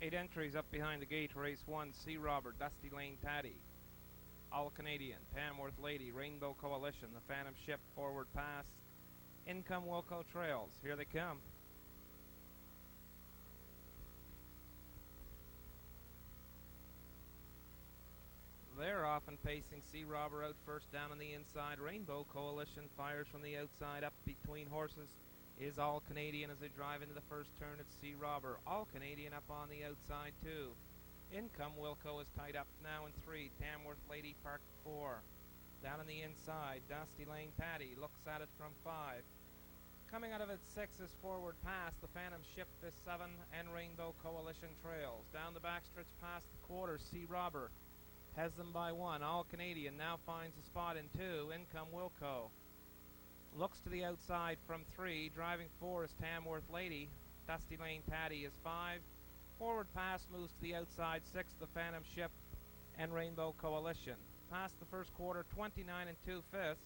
8 entries up behind the gate. Race 1, Sea Robber, Dusty Lane Taddy, All Canadian, Tamworth Lady, Rainbow Coalition, the Phantom Ship, Forward Pass, Income Wilco Trails. Here they come. They're off and pacing. Sea Robber out first down on the inside. Rainbow Coalition fires from the outside. Up between horses is All Canadian as they drive into the first turn. It's Sea Robber. All Canadian up on the outside too. Income Wilco is tied up now in 3. Tamworth Lady parked 4. Down on the inside, Dusty Lane Taddy looks at it from 5. Coming out of it 6 is Forward Pass. The Phantom Ship is 7, and Rainbow Coalition trails. Down the backstretch past the quarter, Sea Robber has them by 1. All Canadian now finds a spot in 2. Income Wilco looks to the outside from 3. Driving 4 is Tamworth Lady. Dusty Lane Taddy is 5. Forward Pass moves to the outside 6. The Phantom Ship and Rainbow Coalition. Past the first quarter, 29 2/5.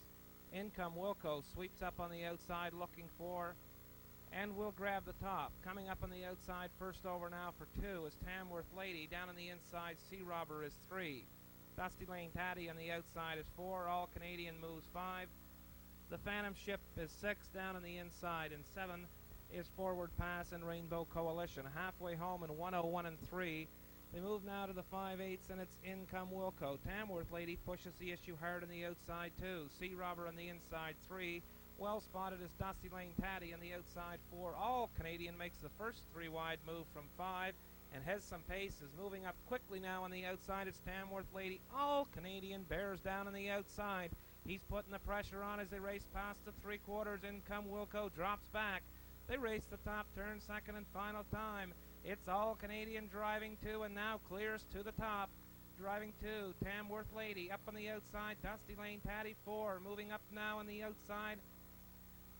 Income Wilco sweeps up on the outside looking for and will grab the top. Coming up on the outside first over now for 2 is Tamworth Lady. Down on the inside, Sea Robber is 3. Dusty Lane Taddy on the outside is 4. All Canadian moves 5. The Phantom Ship is 6. Down on the inside and 7 is Forward Pass and Rainbow Coalition. Halfway home in 101 3. They move now to the 5/8, and it's Income Wilco. Tamworth Lady pushes the issue hard on the outside too. Sea Robber on the inside 3. Well spotted is Dusty Lane Taddy on the outside 4. All Canadian makes the first 3 wide move from 5 and has some pace. Is moving up quickly now on the outside. It's Tamworth Lady. All Canadian bears down on the outside. He's putting the pressure on as they race past the 3/4. Income Wilco drops back. They race the top turn, second and final time. It's All Canadian driving 2 and now clears to the top. Driving 2, Tamworth Lady up on the outside. Dusty Lane Taddy 4. Moving up now on the outside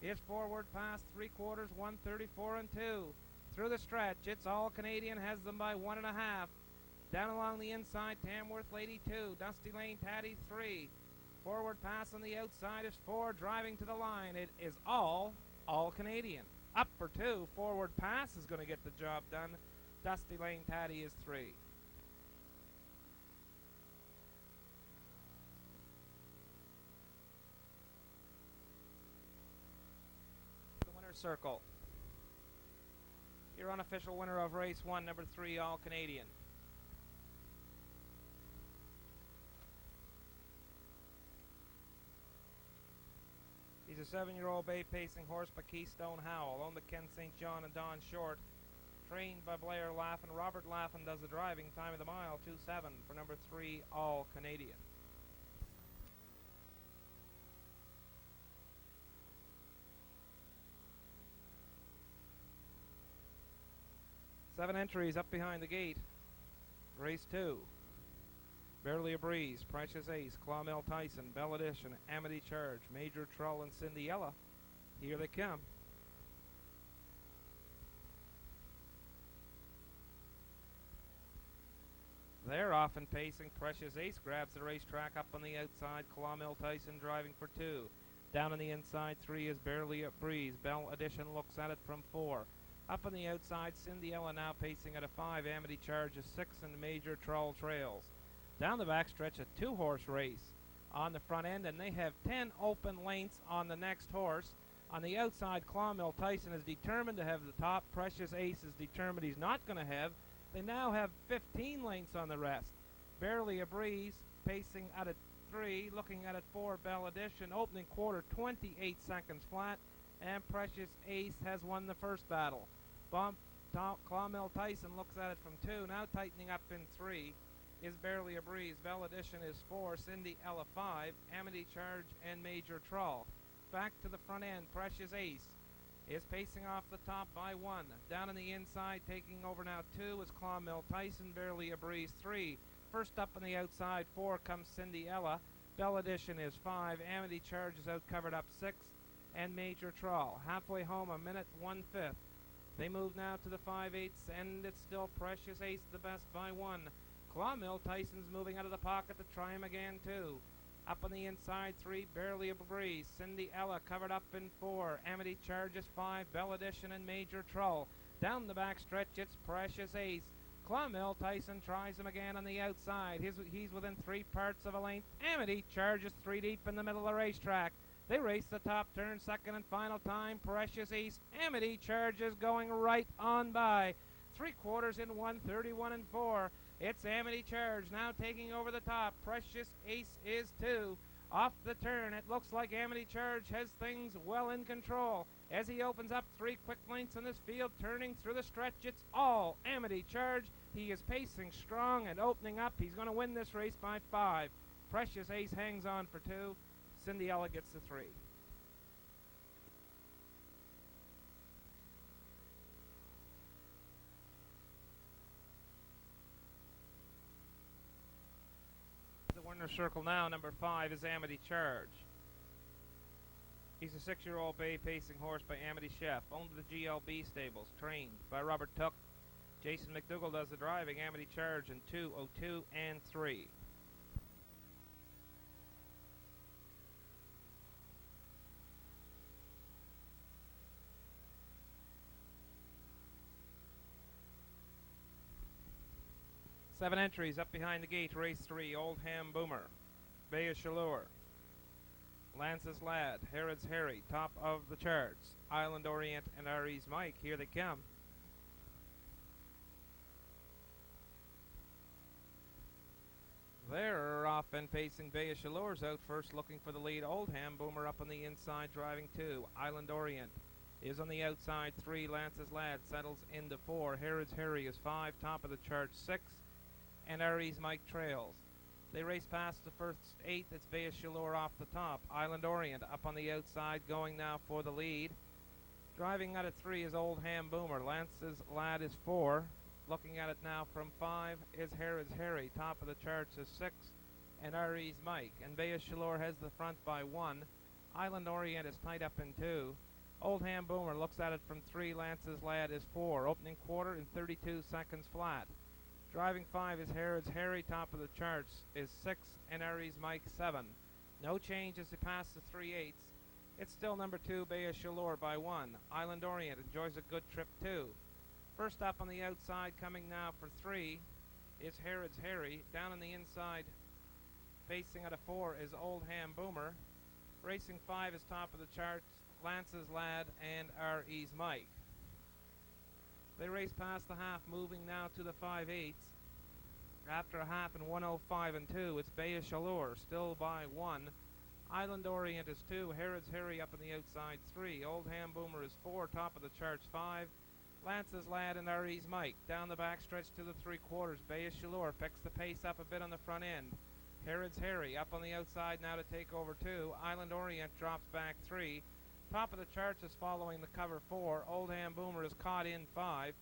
is Forward Pass 3/4, 134 2. Through the stretch, it's All Canadian has them by 1.5. Down along the inside, Tamworth Lady 2. Dusty Lane Taddy 3. Forward Pass on the outside is 4. Driving to the line, it is All Canadian. Up for 2. Forward Pass is going to get the job done. Dusty Lane Taddy is 3. The winner's circle. Your unofficial winner of race 1, number 3, All Canadian. He's a 7-year-old bay pacing horse by Keystone Howell, owned by Ken St. John and Don Short. Trained by Blair Laffin. Robert Laffin does the driving. Time of the mile, 2:07 for number 3, All Canadian. Seven entries up behind the gate. Race 2. Barely a Breeze, Precious Ace, Clonmel Tyson, Bell Edition, Amity Charge, Major Trull, and Cindyella. Here they come. They're off and pacing. Precious Ace grabs the racetrack up on the outside. Clonmel Tyson driving for 2. Down on the inside 3 is Barely a Breeze. Bell Edition looks at it from 4. Up on the outside, Cindyella now pacing at a 5. Amity Charge is 6, and Major Trull trails. Down the backstretch, a 2-horse race on the front end, and they have 10 open lengths on the next horse. On the outside, Clonmel Tyson is determined to have the top. Precious Ace is determined he's not going to have. They now have 15 lengths on the rest. Barely a Breeze pacing at a 3, looking at it 4. Bell Edition, opening quarter 28 seconds flat, and Precious Ace has won the first battle. Clonmel Tyson looks at it from 2, now tightening up in 3. Is Barely a Breeze. Bell Edition is 4. Cindyella 5. Amity Charge and Major Trull. Back to the front end. Precious Ace is pacing off the top by 1. Down on the inside, taking over now 2 is Clonmel Tyson. Barely a Breeze 3. First up on the outside 4 comes Cindyella. Bell Edition is 5. Amity Charge is out covered up 6. And Major Trull. Halfway home, a minute 1/5. They move now to the 5/8, and it's still Precious Ace the best by 1. Clonmel Tyson's moving out of the pocket to try him again, too. Up on the inside, 3, Barely a Breeze. Cindyella covered up in 4. Amity Charge is 5. Bell Edition and Major Trull. Down the back stretch, it's Precious Ace. Clonmel Tyson tries him again on the outside. He's within 3 parts of a length. Amity charges 3 deep in the middle of the racetrack. They race the top turn, second and final time. Precious Ace. Amity charges going right on by. 3/4 in 1:31 and 4. It's Amity Charge now taking over the top. Precious Ace is 2. Off the turn, it looks like Amity Charge has things well in control. As he opens up 3 quick lengths in this field, turning through the stretch, it's all Amity Charge. He is pacing strong and opening up. He's going to win this race by 5. Precious Ace hangs on for 2. Cinderella gets the 3. The winner's circle now, number 5 is Amity Charge. He's a 6-year-old bay pacing horse by Amity Chef, owned at the GLB stables, trained by Robert Tuck. Jason McDougall does the driving. Amity Charge in 2:02 and 3. Seven entries up behind the gate. Race 3, Old Ham Boomer, Bay of Chaleur, Lance's Lad, Herod's Harry, top of the charts, Island Orient, and Ari's Mike. Here they come. They're off and pacing. Bay of Chaleur's out first, looking for the lead. Old Ham Boomer up on the inside, driving 2. Island Orient is on the outside, 3. Lance's Lad settles into 4. Herod's Harry is 5. Top of the chart, 6. And Ari's Mike trails. They race past the first 8. It's Bay of Chaleur off the top. Island Orient up on the outside, going now for the lead. Driving out of 3 is Old Ham Boomer. Lance's Lad is 4. Looking at it now from 5 is Herod's Harry. Top of the charts is 6. And Ari's Mike. And Bay of Chaleur has the front by 1. Island Orient is tied up in 2. Old Ham Boomer looks at it from 3. Lance's Lad is 4. Opening quarter in 32 seconds flat. Driving 5 is Herod's Harry. Top of the charts is 6. And Ari's Mike 7. No change as they pass the 3/8. It's still number 2, Bay of Chaleur by 1. Island Orient enjoys a good trip too. First up on the outside, coming now for 3, is Herod's Harry. Down on the inside, facing at a 4, is Old Ham Boomer. Racing 5 is top of the charts, Lance's Lad and Ari's Mike. They race past the half, moving now to the 5/8. After a half in 1:05 and 2, it's Bay of Chaleur, still by 1. Island Orient is 2. Herod's Harry up on the outside, 3. Old Ham Boomer is 4. Top of the charts, 5. Lance's Lad and Ari's Mike. Down the backstretch to the 3/4. Bay of Chaleur picks the pace up a bit on the front end. Herod's Harry up on the outside now to take over 2. Island Orient drops back 3. Top of the charts is following the cover 4. Old Ham Boomer is caught in 5.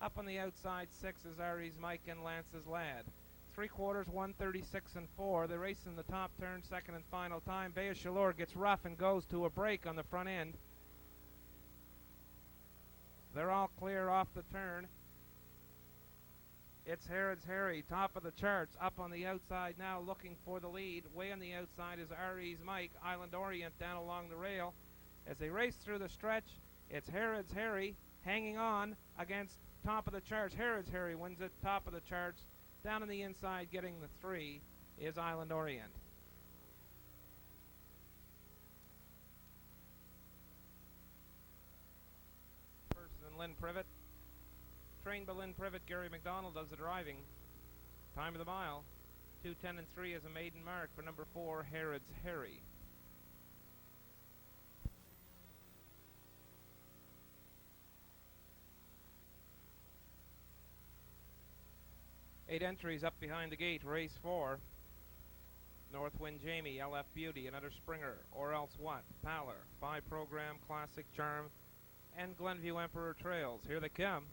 Up on the outside 6 is Ari's Mike and Lance's Lad. 3/4, 1:36 and 4. They race in the top turn, second and final time. Bay of Chaleur gets rough and goes to a break on the front end. They're all clear off the turn. It's Herod's Harry, top of the charts, up on the outside now, looking for the lead. Way on the outside is Ari's Mike. Island Orient down along the rail. As they race through the stretch, it's Herod's Harry hanging on against top of the charts. Herod's Harry wins it, top of the charts. Down on the inside, getting the 3, is Island Orient. Person Lynn Privet. Trained by Lynn Privet, Gary McDonald does the driving. Time of the mile, 2:10 and 3 is a maiden mark for number 4, Herod's Harry. Eight entries up behind the gate. Race 4. Northwind Jamie, LF Beauty, Another Springer, Or Else What, Pallor, 5 Program, Classic Charm, and Glenview Emperor Trails. Here they come.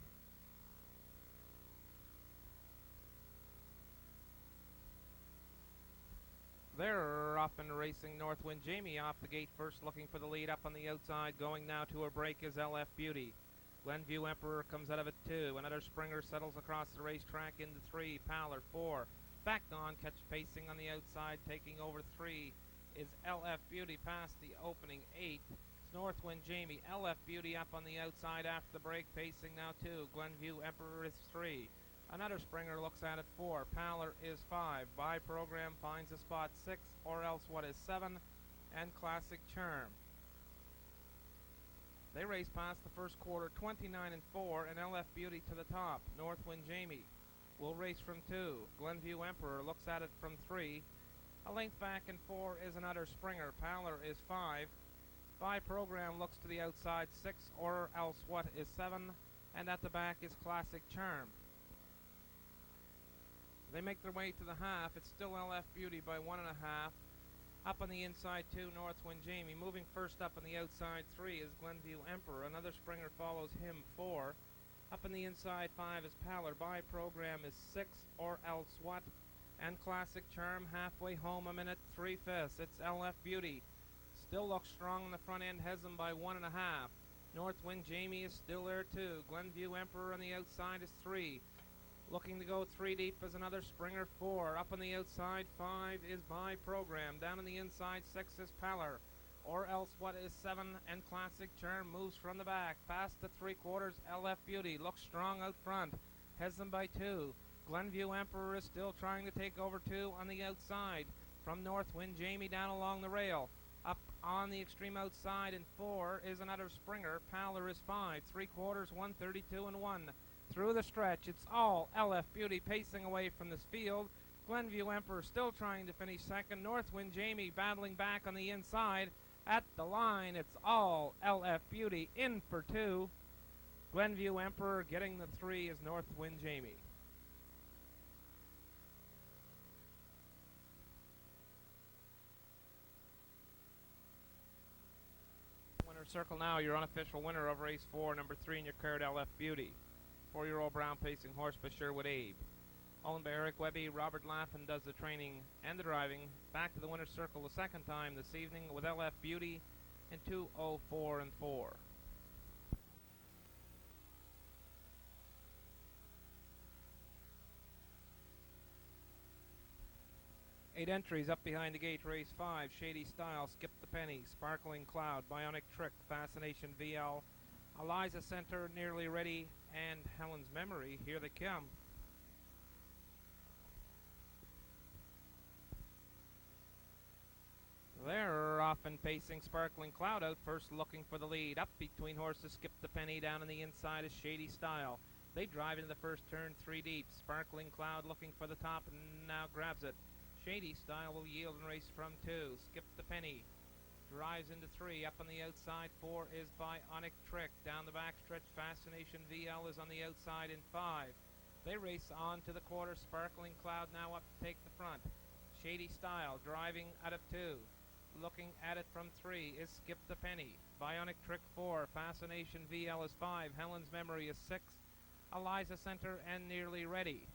They're off and racing. Northwind Jamie off the gate first, looking for the lead. Up on the outside, going now to a break is LF Beauty. Glenview Emperor comes out of it 2. Another Springer settles across the racetrack into 3. Pallor 4. Back on, catch pacing on the outside, taking over 3 is LF Beauty past the opening 8. It's Northwind Jamie. LF Beauty up on the outside after the break, pacing now 2. Glenview Emperor is 3. Another Springer looks at it 4. Paler is 5. By Program finds a spot 6, or else what is 7, and Classic Charm. They race past the first quarter 29 and 4, and LF Beauty to the top. Northwind Jamie will race from 2. Glenview Emperor looks at it from 3. A length back in 4 is another Springer. Paler is 5. By Program looks to the outside 6, or else what is 7, and at the back is Classic Charm. They make their way to the half. It's still LF Beauty by 1.5. Up on the inside 2, Northwind Jamie. Moving first up on the outside 3 is Glenview Emperor. Another Springer follows him 4. Up on the inside 5 is Paler. By Program is 6, or else what? And Classic Charm halfway home a minute 3/5. It's LF Beauty. Still looks strong in the front end, has them by 1.5. Northwind Jamie is still there too. Glenview Emperor on the outside is 3. Looking to go 3 deep is another Springer 4. Up on the outside 5 is By Program. Down on the inside 6 is Paler. Or else what is 7, and Classic Charm moves from the back. Past the 3/4, LF Beauty looks strong out front. Has them by 2. Glenview Emperor is still trying to take over 2 on the outside. From Northwind Jamie down along the rail. Up on the extreme outside in 4 is another Springer. Paler is 5. 3/4, 132 and 1. Through the stretch, it's all LF Beauty pacing away from this field. Glenview Emperor still trying to finish second. Northwind Jamie battling back on the inside. At the line, it's all LF Beauty in for 2. Glenview Emperor getting the 3 is Northwind Jamie. Winner circle now, your unofficial winner of race 4, number 3 in your card, LF Beauty. 4-year-old brown pacing horse by Sherwood Abe. Owned by Eric Webby, Robert Laffin does the training and the driving. Back to the winner's circle the second time this evening with LF Beauty in 2:04 and 4. Eight entries up behind the gate. Race 5, Shady Style, Skip the Penny, Sparkling Cloud, Bionic Trick, Fascination VL, Eliza Center, Nearly Ready, and Helen's Memory. Here they come. They're off and pacing. Sparkling Cloud out first, looking for the lead. Up between horses, Skip the Penny. Down on the inside is Shady Style. They drive into the first turn 3 deep. Sparkling Cloud looking for the top and now grabs it. Shady Style will yield and race from 2. Skip the Penny drives into 3. Up on the outside 4 is Bionic Trick. Down the backstretch, Fascination VL is on the outside in 5. They race on to the quarter. Sparkling Cloud now up to take the front. Shady Style driving out of 2. Looking at it from 3 is Skip the Penny. Bionic Trick 4. Fascination VL is 5. Helen's Memory is 6. Eliza Center and Nearly Ready.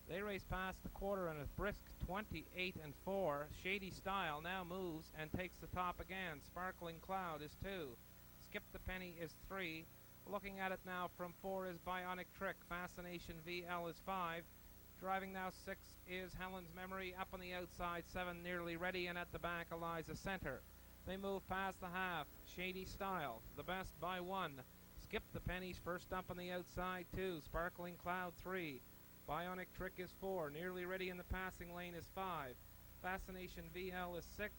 They race past the quarter in a brisk 28 and 4. Shady Style now moves and takes the top again. Sparkling Cloud is 2. Skip the Penny is 3. Looking at it now from 4 is Bionic Trick. Fascination VL is 5. Driving now 6 is Helen's Memory. Up on the outside 7, Nearly Ready, and at the back Eliza Center. They move past the half. Shady Style, the best by 1. Skip the Penny's first up on the outside 2. Sparkling Cloud 3. Bionic Trick is 4. Nearly Ready in the passing lane is 5. Fascination VL is 6.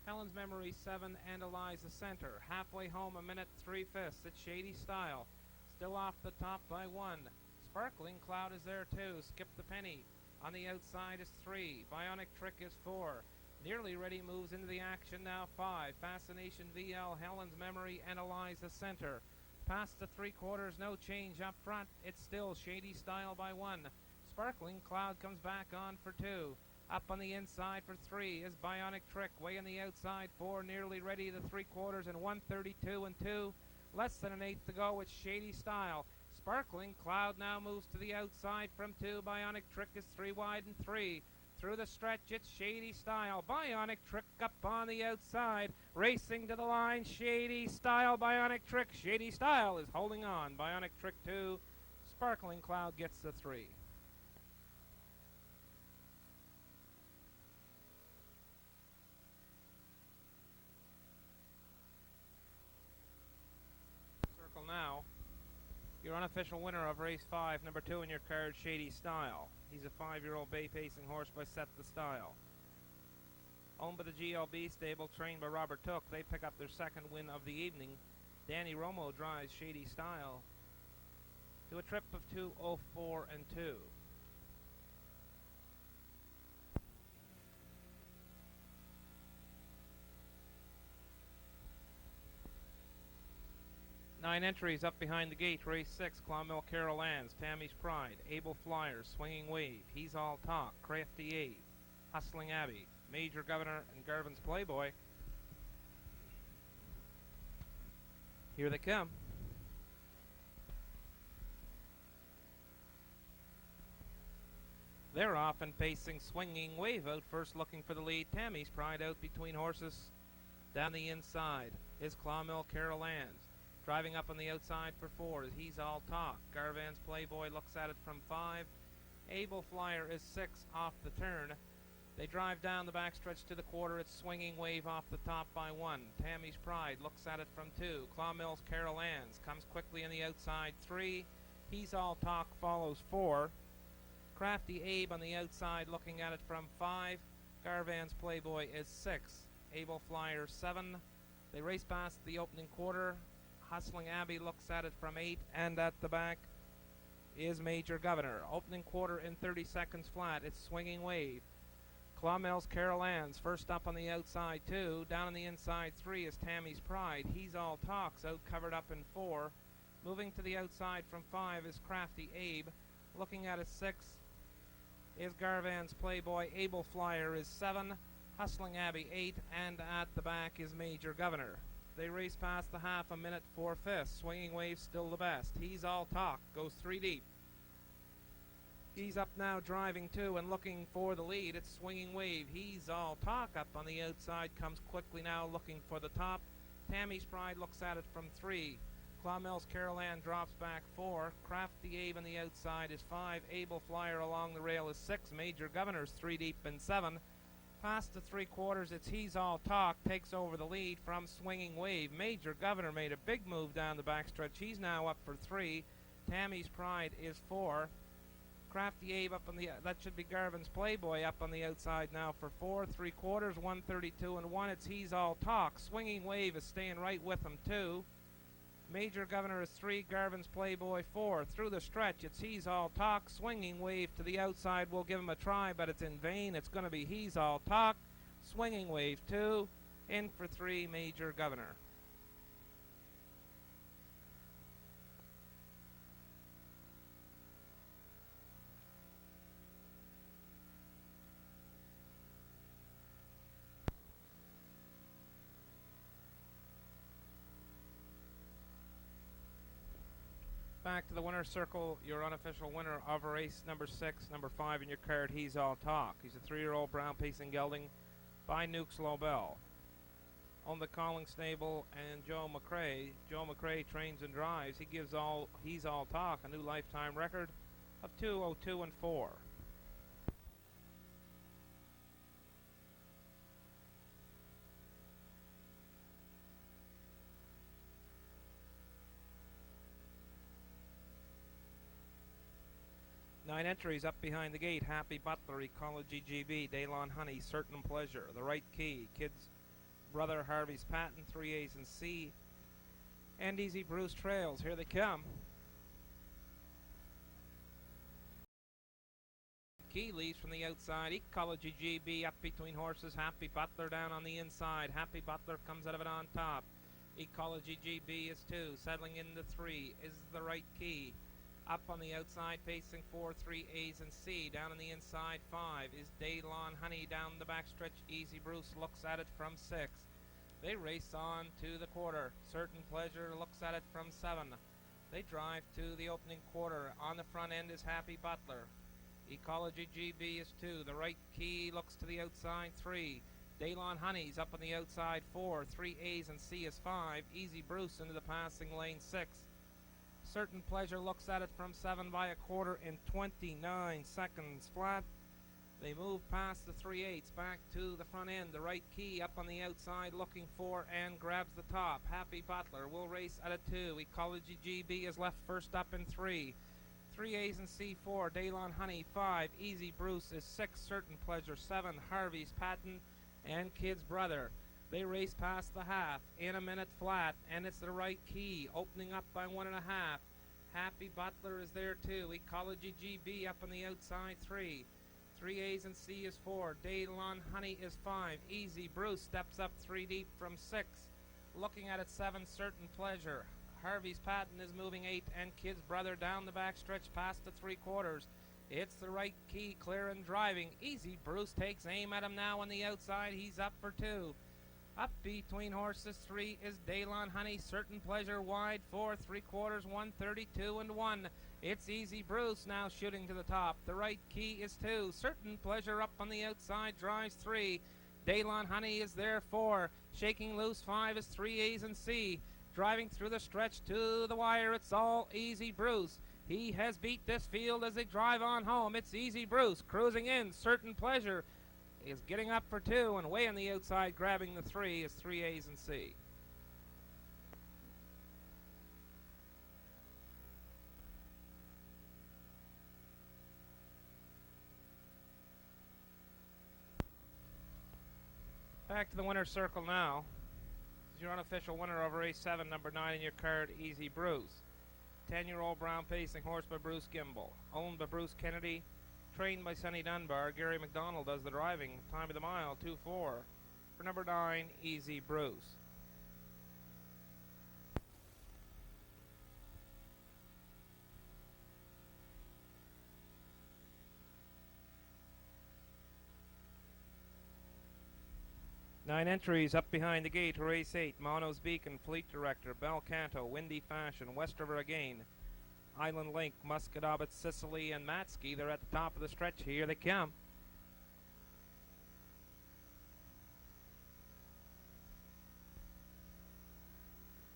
Helen's Memory 7, and Eliza Center. Halfway home a minute 3/5. It's Shady Style. Still off the top by 1. Sparkling Cloud is there too. Skip the Penny. On the outside is 3. Bionic Trick is 4. Nearly Ready moves into the action now 5. Fascination VL, Helen's Memory, and Eliza Center. Past the 3/4, no change up front. It's still Shady Style by 1. Sparkling Cloud comes back on for 2. Up on the inside for 3 is Bionic Trick. Way on the outside 4. Nearly Ready the 3/4 and 132 and 2. Less than an eighth to go. It's Shady Style. Sparkling Cloud now moves to the outside from 2. Bionic Trick is 3 wide and 3. Through the stretch, it's Shady Style. Bionic Trick up on the outside. Racing to the line, Shady Style, Bionic Trick. Shady Style is holding on. Bionic Trick 2. Sparkling Cloud gets the 3. Circle now. Your unofficial winner of race 5, number 2 in your card, Shady Style. He's a 5-year-old bay pacing horse by Set the Style. Owned by the GLB stable, trained by Robert Took, they pick up their second win of the evening. Danny Romo drives Shady Style to a trip of 2:04 and 2. Nine entries up behind the gate. Race 6, Clonmel Carol Ann's, Tammy's Pride, Able Flyers, Swinging Wave, He's All Talk, Crafty Abe, Hustling Abbey, Major Governor, and Garvin's Playboy. Here they come. They're off and pacing. Swinging Wave out first, looking for the lead. Tammy's Pride out between horses. Down the inside is Clonmel Carol Ann's. Driving up on the outside for 4 is He's All Talk. Garvan's Playboy looks at it from 5. Able Flyer is 6 off the turn. They drive down the backstretch to the quarter. It's Swinging Wave off the top by 1. Tammy's Pride looks at it from 2. Clonmel's Carol Ann's comes quickly on the outside 3. He's All Talk follows 4. Crafty Abe on the outside looking at it from 5. Garvan's Playboy is 6. Able Flyer 7. They race past the opening quarter. Hustling Abbey looks at it from 8, and at the back is Major Governor. Opening quarter in 30 seconds flat. It's Swinging Wave. Clonmel's Carol Ann's first up on the outside 2. Down on the inside 3 is Tammy's Pride. He's All Talks out covered up in 4. Moving to the outside from 5 is Crafty Abe. Looking at it 6 is Garvan's Playboy. Able Flyer is 7. Hustling Abbey 8, and at the back is Major Governor. They race past the half a minute 4/5. Swinging Wave still the best. He's All Talk goes 3 deep. He's up now driving 2 and looking for the lead. It's Swinging Wave. He's All Talk up on the outside, comes quickly now looking for the top. Tammy's Pride looks at it from 3. Clonmel's Carol Ann drops back 4. Crafty Abe on the outside is 5. Able Flyer along the rail is 6. Major Governor's 3 deep and 7. Past the 3/4, it's He's All Talk, takes over the lead from Swinging Wave. Major Governor made a big move down the backstretch. He's now up for 3. Tammy's Pride is 4. Crafty Abe up on the, that should be Garvin's Playboy up on the outside now for 4. 3/4, 132 and 1. It's He's All Talk. Swinging Wave is staying right with him 2. Major Governor is 3, Garvin's Playboy 4. Through the stretch, it's He's All Talk. Swinging Wave to the outside. We'll give him a try, but it's in vain. It's going to be He's All Talk. Swinging Wave 2. In for 3, Major Governor. Back to the winner's circle, your unofficial winner of race number 6, number 5 in your card, He's All Talk. He's a 3-year-old brown pacing gelding by Nukes Lobel. On the calling stable and Joe McRae. Joe McRae trains and drives. He gives He's All Talk a new lifetime record of 2:02 and 4. Nine entries up behind the gate. Happy Butler, Ecology GB, Daylon Honey, Certain Pleasure, The Right Key, Kids Brother, Harvey's Patent, 3 A's and C, and Easy Bruce Trails. Here they come. Key leaves from the outside. Ecology GB up between horses. Happy Butler down on the inside. Happy Butler comes out of it on top. Ecology GB is 2. Settling into 3 is The Right Key. Up on the outside, pacing 4, 3 A's and C. Down on the inside, 5 is Daylon Honey. Down the backstretch, Easy Bruce looks at it from 6. They race on to the quarter. Certain Pleasure looks at it from 7. They drive to the opening quarter. On the front end is Happy Butler. Ecology GB is 2. The Right Key looks to the outside, 3. Daylon Honey's up on the outside, 4. 3 A's and C is 5. Easy Bruce into the passing lane, 6. Certain Pleasure looks at it from 7 by 1/4 in 29 seconds flat. They move past the 3/8 back to the front end. The right key up on the outside looking for and grabs the top. Happy Butler will race at a 2. Ecology GB is left first up in 3. 3A's and C4. Daylon Honey 5. Easy Bruce is 6. Certain Pleasure 7. Harvey's Patton and Kid's Brother. They race past the half in a minute flat, and it's the right key opening up by 1.5. Happy Butler is there too. Ecology GB up on the outside 3. 3A's and C is 4. Daylon Honey is 5. Easy Bruce steps up 3 deep from 6. Looking at it 7. Certain Pleasure. Harvey's Patton is moving 8, and Kid's Brother down the back stretch past the 3/4. It's the right key clear and driving. Easy Bruce takes aim at him now on the outside. He's up for 2. Up between horses 3 is Daylon Honey. Certain Pleasure wide 4. 3/4 132 and 1. It's Easy Bruce now shooting to the top. The right key is 2. Certain Pleasure up on the outside drives 3. Daylon Honey is there 4. Shaking loose 5 is 3A's and C. Driving through the stretch to the wire, it's all Easy Bruce. He has beat this field as they drive on home. It's Easy Bruce cruising in. Certain Pleasure is getting up for 2, and way on the outside grabbing the 3 is 3A's and C. Back to the winner's circle now. This is your unofficial winner over race 7, number 9 in your card, Easy Bruce. 10-year-old brown pacing horse by Bruce Gimbel. Owned by Bruce Kennedy. Trained by Sonny Dunbar. Gary McDonald does the driving. Time of the mile, 2-4. For number 9, Easy Bruce. Nine entries up behind the gate. Race 8, Mono's Beacon, Fleet Director, Bel Canto, Windy Fashion, Westover Again, Island Link, Muscadabit, Sicily, and Matsky. They're at the top of the stretch. Here they come.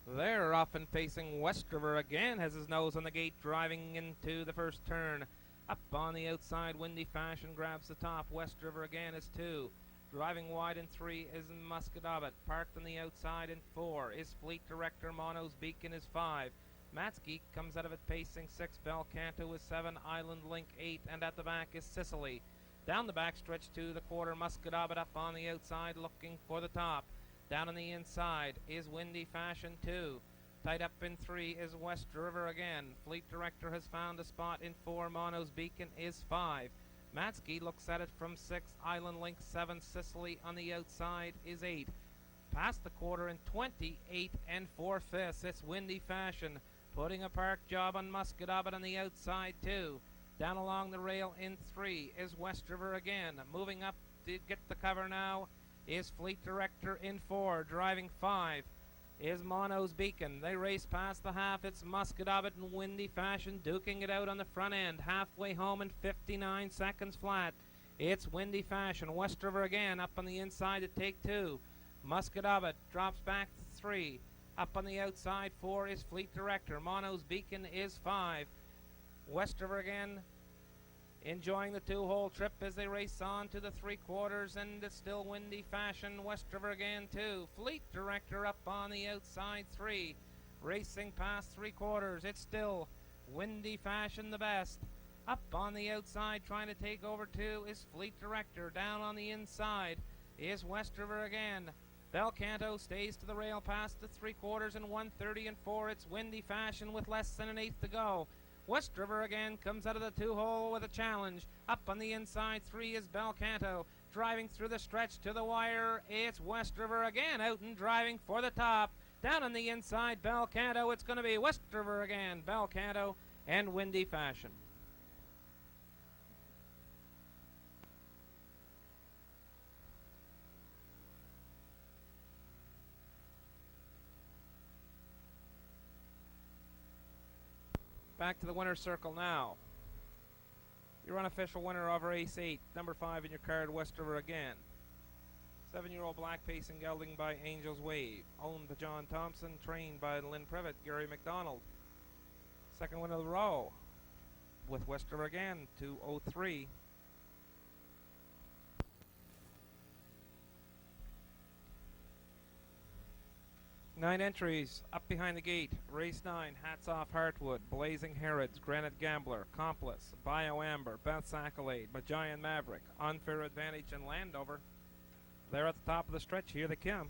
They're off and facing Westover Again. Has his nose on the gate, driving into the first turn. Up on the outside, Windy Fashion grabs the top. Westover Again is 2. Driving wide in 3 is Muscadabit. Parked on the outside in 4 is Fleet Director. Mono's Beacon is 5. Matsky comes out of it pacing 6. Bel Canto is 7. Island Link 8. And at the back is Sicily. Down the back stretch to the quarter. Muscadabit up on the outside looking for the top. Down on the inside is Windy Fashion 2. Tied up in 3 is West River Again. Fleet Director has found a spot in 4. Mono's Beacon is 5. Matsky looks at it from 6. Island Link 7. Sicily on the outside is 8. Past the quarter in 28 and 4/5. It's Windy Fashion putting a park job on Muscadabit on the outside too. Down along the rail in 3 is West River Again. Moving up to get the cover now is Fleet Director in 4. Driving 5 is Mono's Beacon. They race past the half. It's Muscadabit and Windy Fashion duking it out on the front end. Halfway home in 59 seconds flat. It's Windy Fashion. West River Again up on the inside to take 2. Muscadabit drops back 3. Up on the outside 4 is Fleet Director. Mono's Beacon is 5. West River Again enjoying the 2-hole trip as they race on to the 3/4, and it's still Windy Fashion. West River Again 2. Fleet Director up on the outside 3. Racing past 3/4. It's still Windy Fashion the best. Up on the outside trying to take over 2 is Fleet Director. Down on the inside is West River Again. Bel Canto stays to the rail past the 3/4 in 1:30 and 4. It's Windy Fashion with less than an eighth to go. West River Again comes out of the 2-hole with a challenge. Up on the inside 3 is Bel Canto. Driving through the stretch to the wire, it's West River Again out and driving for the top. Down on the inside, Bel Canto. It's going to be West River Again, Bel Canto, and Windy Fashion. Back to the winner's circle now. Your unofficial winner over Ace 8, number 5 in your card, West River Again. 7-year-old black pacing gelding by Angel's Wave. Owned by John Thompson, trained by Lynn Privet, Gary McDonald. Second win of the row with West River Again, 2:03. 9 entries up behind the gate. Race 9, Hats Off Heartwood, Blazing Herods, Granite Gambler, Accomplice, Bio Amber, Beth's Accolade, Magian Maverick, Unfair Advantage, and Landover. They're at the top of the stretch. Here they come.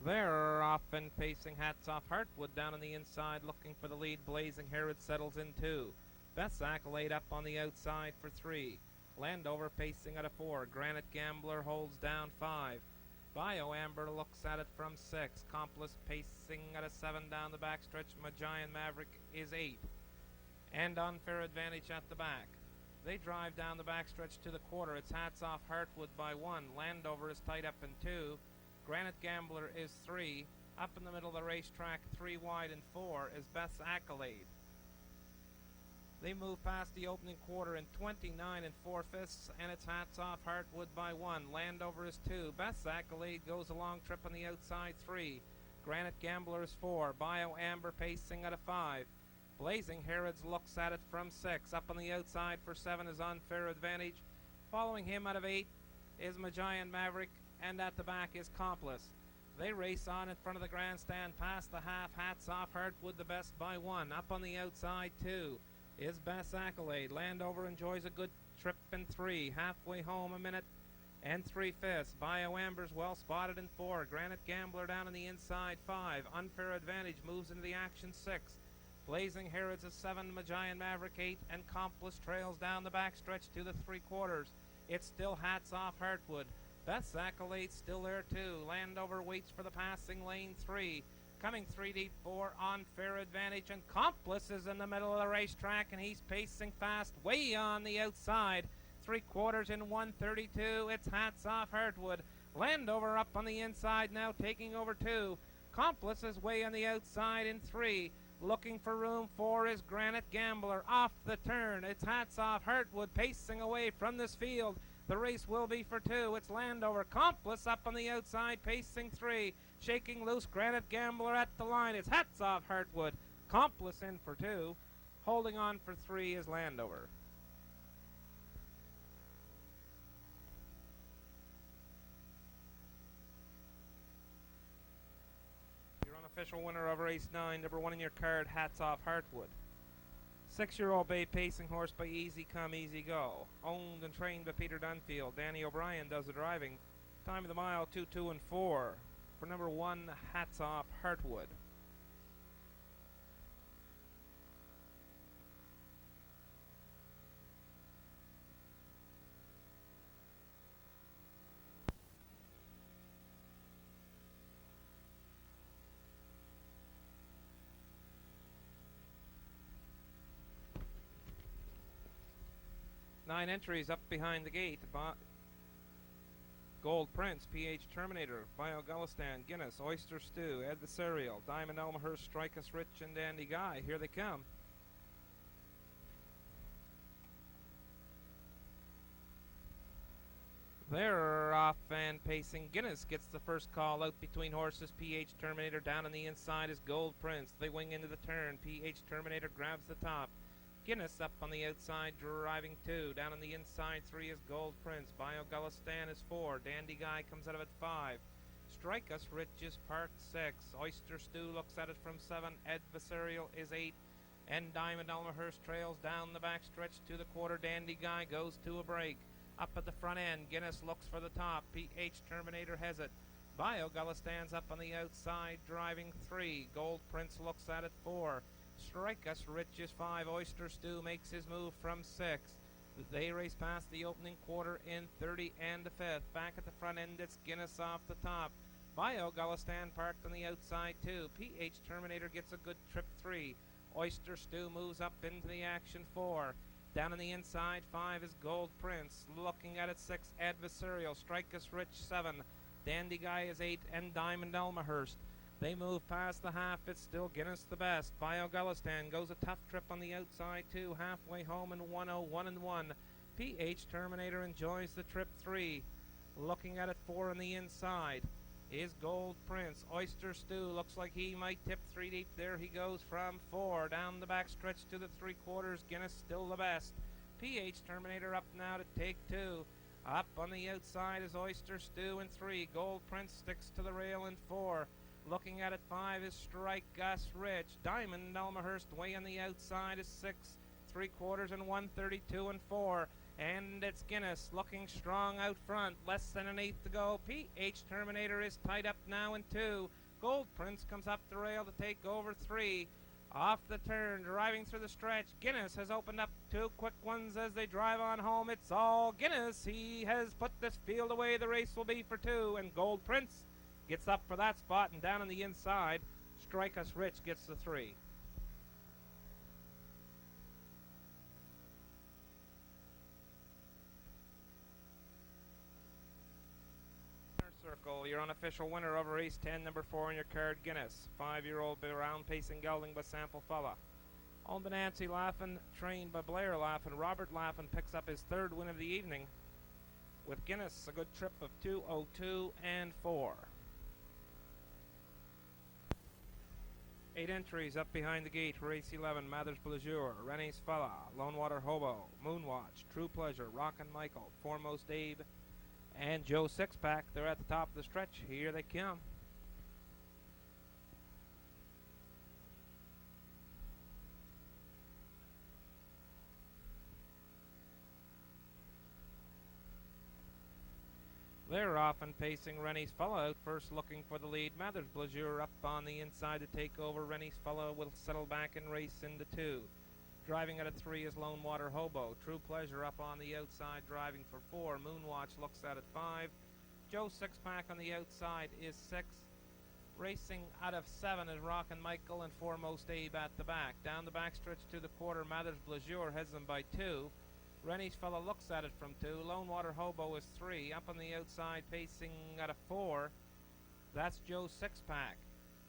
They're off and pacing. Hats Off Heartwood down on the inside, looking for the lead. Blazing Herod settles in 2. Beth's Accolade up on the outside for 3. Landover pacing at a 4. Granite Gambler holds down 5. Bio Amber looks at it from 6. Accomplice pacing at a 7 down the backstretch. Magian Maverick is 8. And Unfair Advantage at the back. They drive down the backstretch to the quarter. It's Hats Off Heartwood by 1. Landover is tied up in 2. Granite Gambler is 3. Up in the middle of the racetrack, 3 wide and 4, is Beth's Accolade. They move past the opening quarter in 29 4/5, and it's Hats Off Heartwood by 1. Landover is 2. Beth's Accolade goes a long trip on the outside, 3. Granite Gambler is 4. Bio Amber pacing at a 5. Blazing Herods looks at it from 6. Up on the outside for 7 is Unfair Advantage. Following him out of 8 is Magian Maverick, and at the back is Accomplice. They race on in front of the grandstand past the half. Hats Off Heartwood the best by 1. Up on the outside 2 is Beth's Accolade. Landover enjoys a good trip in 3. Halfway home a minute and 3/5. Bio Amber's well spotted in 4. Granite Gambler down on the inside 5. Unfair Advantage moves into the action 6. Blazing Herods is 7. Magian Maverick 8. And Accomplice trails down the backstretch to the 3/4. It's still Hats Off Heartwood. Beth's Accolade still there too. Landover waits for the passing lane 3. Coming 3 deep 4, Unfair Advantage, and Accomplice is in the middle of the racetrack, and he's pacing fast way on the outside. 3/4 in 1:32. It's Hats Off Heartwood. Landover up on the inside now, taking over 2. Accomplice is way on the outside in 3. Looking for room 4 is Granite Gambler off the turn. It's Hats Off Heartwood pacing away from this field. The race will be for 2. It's Landover. Accomplice up on the outside, pacing 3. Shaking loose Granite Gambler at the line. It's Hats Off Heartwood. Accomplice in for 2. Holding on for 3 is Landover. Your unofficial winner of race 9, number 1 in your card, Hats Off Heartwood. 6-year-old bay pacing horse by Easy Come, Easy Go. Owned and trained by Peter Dunfield. Danny O'Brien does the driving. Time of the mile, 2-2 and 4. For number 1, Hats Off Heartwood. Nine entries up behind the gate. Gold Prince, PH Terminator, Bio Gullistan, Guinness, Oyster Stew, Adversarial, Diamond Elmhurst, Strike Us Rich, and Dandy Guy. Here they come. They're off and pacing. Guinness gets the first call out between horses. PH Terminator down on the inside is Gold Prince. They wing into the turn. PH Terminator grabs the top. Guinness up on the outside, driving 2. Down on the inside 3 is Gold Prince. Bio Gullistan is 4. Dandy Guy comes out of it 5. Strike Us Rich is parked 6. Oyster Stew looks at it from 7. Adversarial is 8. And Diamond Elmhurst trails down the backstretch to the quarter. Dandy Guy goes to a break. Up at the front end, Guinness looks for the top. PH Terminator has it. Bio Gullistan's up on the outside, driving 3. Gold Prince looks at it 4. Strike Us Rich is 5. Oyster Stew makes his move from 6. They race past the opening quarter in 30 and a 5th. Back at the front end, it's Guinness off the top. Bio Gullistan parked on the outside 2. PH Terminator gets a good trip 3. Oyster Stew moves up into the action 4. Down on the inside 5 is Gold Prince. Looking at it 6, Adversarial. Strike Us Rich 7. Dandy Guy is 8, and Diamond Elmhurst. They move past the half. It's still Guinness the best. Bio Gullistan goes a tough trip on the outside 2. Halfway home in 1:01 and 1. PH Terminator enjoys the trip 3. Looking at it 4 on the inside is Gold Prince. Oyster Stew looks like he might tip 3 deep. There he goes from 4. Down the back stretch to the 3/4. Guinness still the best. PH Terminator up now to take 2. Up on the outside is Oyster Stew in 3. Gold Prince sticks to the rail in 4. Looking at it 5 is Strike Gus Rich. Diamond Elmhurst way on the outside is 6. 3/4 and 132 and 4. And it's Guinness looking strong out front. Less than an eighth to go. PH Terminator is tied up now in 2. Gold Prince comes up the rail to take over 3. Off the turn, driving through the stretch. Guinness has opened up 2 quick ones as they drive on home. It's all Guinness. He has put this field away. The race will be for 2. And Gold Prince gets up for that spot. And down on the inside, Strike Us Rich gets the 3. Circle, your unofficial winner over race 10, number 4 in your card, Guinness. 5-year-old round pacing gelding by Sample Fella. Owned by Nancy Laughlin, trained by Blair Laughlin. Robert Laughlin picks up his 3rd win of the evening with Guinness, a good trip of 2:02 and 4. 8 entries up behind the gate. Race 11, Mathers Blazure, Rennie's Fella, Lone Water Hobo, Moonwatch, True Pleasure, Rockin' Michael, Foremost Abe, and Joe Sixpack. They're at the top of the stretch. Here they come. They're off and pacing. Rennie's Fella out first, looking for the lead. Mathers Blazure up on the inside to take over. Rennie's Fella will settle back and race into 2. Driving at a 3 is Lone Water Hobo. True Pleasure up on the outside, driving for 4. Moonwatch looks at 5. Joe Sixpack on the outside is 6. Racing out of 7 is Rockin' Michael and Foremost Abe at the back. Down the backstretch to the quarter, Mathers Blazure heads them by 2. Rennie's Fella looks at it from 2. Lone Water Hobo is 3. Up on the outside, pacing at a 4. That's Joe Sixpack.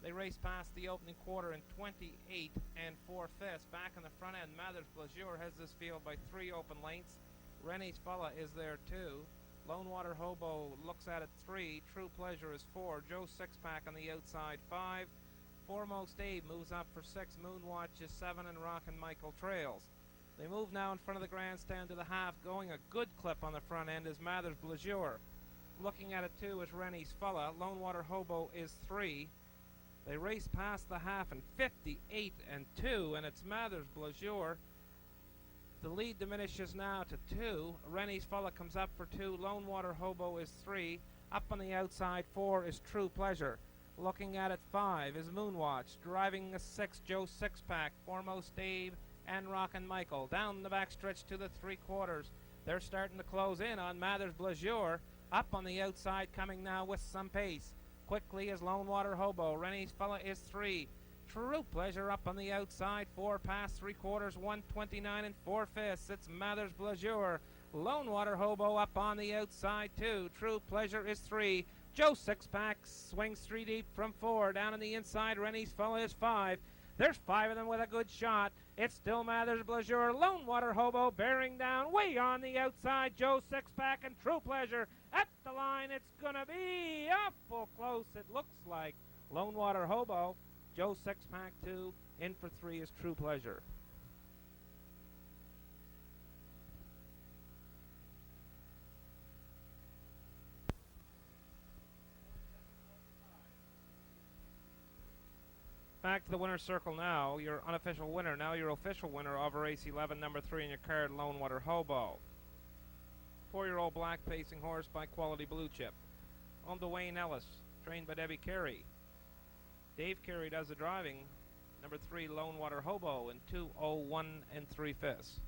They race past the opening quarter in 28 and 4/5. Back in the front end, Mathers Blazure has this field by 3 open lengths. Rennie's Fella is there too. Lone Water Hobo looks at it 3. True Pleasure is 4. Joe Sixpack on the outside 5. Foremost Abe moves up for 6. Moonwatch is 7 and Rockin' Michael trails. They move now in front of the grandstand to the half, going a good clip on the front end is Mathers Blazure. Looking at it too is Rennie's Fella. Lone Water Hobo is 3. They race past the half in 58 and 2, and it's Mathers Blazure. The lead diminishes now to 2. Rennie's Fella comes up for 2. Lone Water Hobo is 3. Up on the outside 4 is True Pleasure. Looking at it 5 is Moonwatch. Driving a 6, Joe Sixpack, Foremost Abe, and Rockin' Michael. Down the backstretch to the 3/4. They're starting to close in on Mathers Blazure. Up on the outside, coming now with some pace. Quickly is Lone Water Hobo. Rennie's Fella is 3. True Pleasure up on the outside, 4 past 3/4, 129 and 4/5. It's Mathers Blazure. Lone Water Hobo up on the outside 2. True Pleasure is 3. Joe Sixpack swings 3 deep from 4. Down on the inside, Rennie's Fella is 5. There's 5 of them with a good shot. It's still Mathers Blazure. Lone Water Hobo bearing down way on the outside. Joe Sixpack and True Pleasure at the line. It's going to be awful close, it looks like. Lone Water Hobo. Joe Sixpack 2. In for 3 is True Pleasure. Back to the winner's circle now. Your unofficial winner. Now your official winner of race 11, number 3 in your card, Lone Water Hobo. 4-year-old black pacing horse by Quality Blue Chip. On to Wayne Ellis, trained by Debbie Carey. Dave Carey does the driving. Number 3, Lone Water Hobo in 2:01 and 3/5.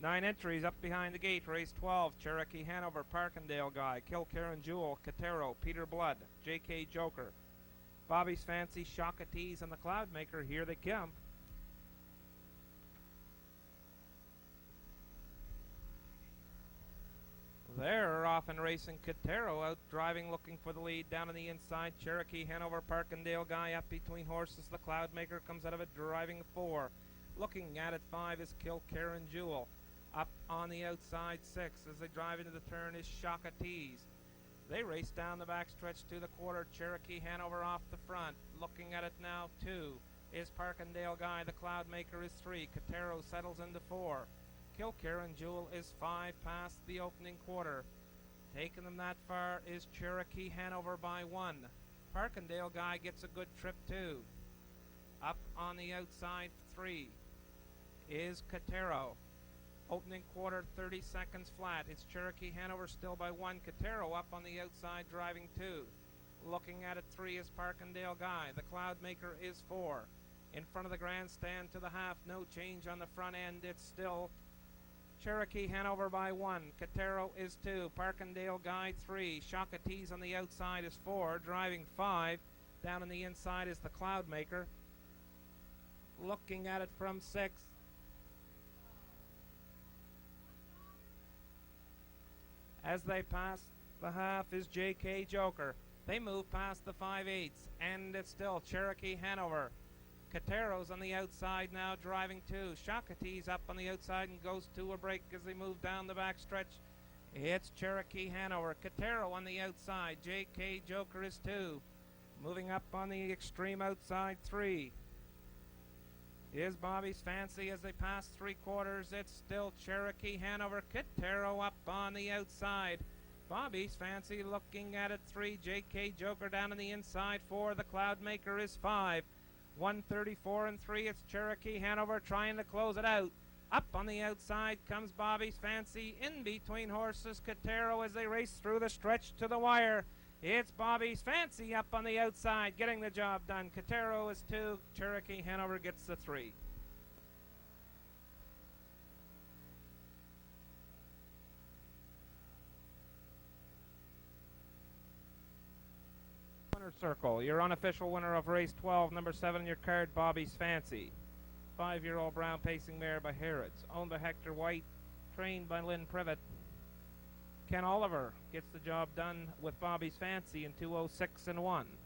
Nine entries up behind the gate. Race 12, Cherokee Hanover, Parkendale Guy, Kilcairn Jewel, Katero, Peter Blood, J.K. Joker, Bobby's Fancy, Shockatees, and the Cloudmaker. Here they come. They're off and racing. Catero out driving, looking for the lead down on the inside. Cherokee Hanover, Parkindale Guy up between horses. The Cloudmaker comes out of it driving 4. Looking at it 5 is Kilkerran Jewel. Up on the outside 6 as they drive into the turn is Shaka Tease. They race down the backstretch to the quarter. Cherokee Hanover off the front. Looking at it now 2 is Parkindale Guy. The Cloudmaker is 3. Catero settles into 4. Kilkerran Jewel is 5 past the opening quarter. Taking them that far is Cherokee Hanover by 1. Parkindale Guy gets a good trip too. Up on the outside 3 is Catero. Opening quarter 30 seconds flat. It's Cherokee Hanover still by 1. Catero up on the outside driving 2. Looking at it 3 is Parkindale Guy. The Cloudmaker is 4. In front of the grandstand to the half, no change on the front end. It's still Cherokee Hanover by 1. Catero is 2. Parkindale Guy 3. Shaka Tease on the outside is 4. Driving 5. Down on the inside is the Cloudmaker. Looking at it from 6. As they pass the half is J.K. Joker. They move past the 5/8, and it's still Cherokee Hanover. Catero's on the outside now, driving 2. Shaka Tease up on the outside and goes to a break as they move down the back stretch. It's Cherokee Hanover. Catero on the outside. J.K. Joker is 2. Moving up on the extreme outside 3 is Bobby's Fancy as they pass 3/4. It's still Cherokee Hanover. Catero up on the outside. Bobby's Fancy looking at it 3. J.K. Joker down on the inside 4. The Cloudmaker is 5. 1:34 and 3. It's Cherokee Hanover trying to close it out. Up on the outside comes Bobby's Fancy. In between horses, Catero as they race through the stretch to the wire. It's Bobby's Fancy up on the outside, getting the job done. Catero is 2. Cherokee Hanover gets the 3. Winner circle. Your unofficial winner of race 12, number 7 in your card, Bobby's Fancy. 5-year-old brown pacing mare by Harrods, owned by Hector White, trained by Lynn Privet. Ken Oliver gets the job done with Bobby's Fancy in 2:06 and 1.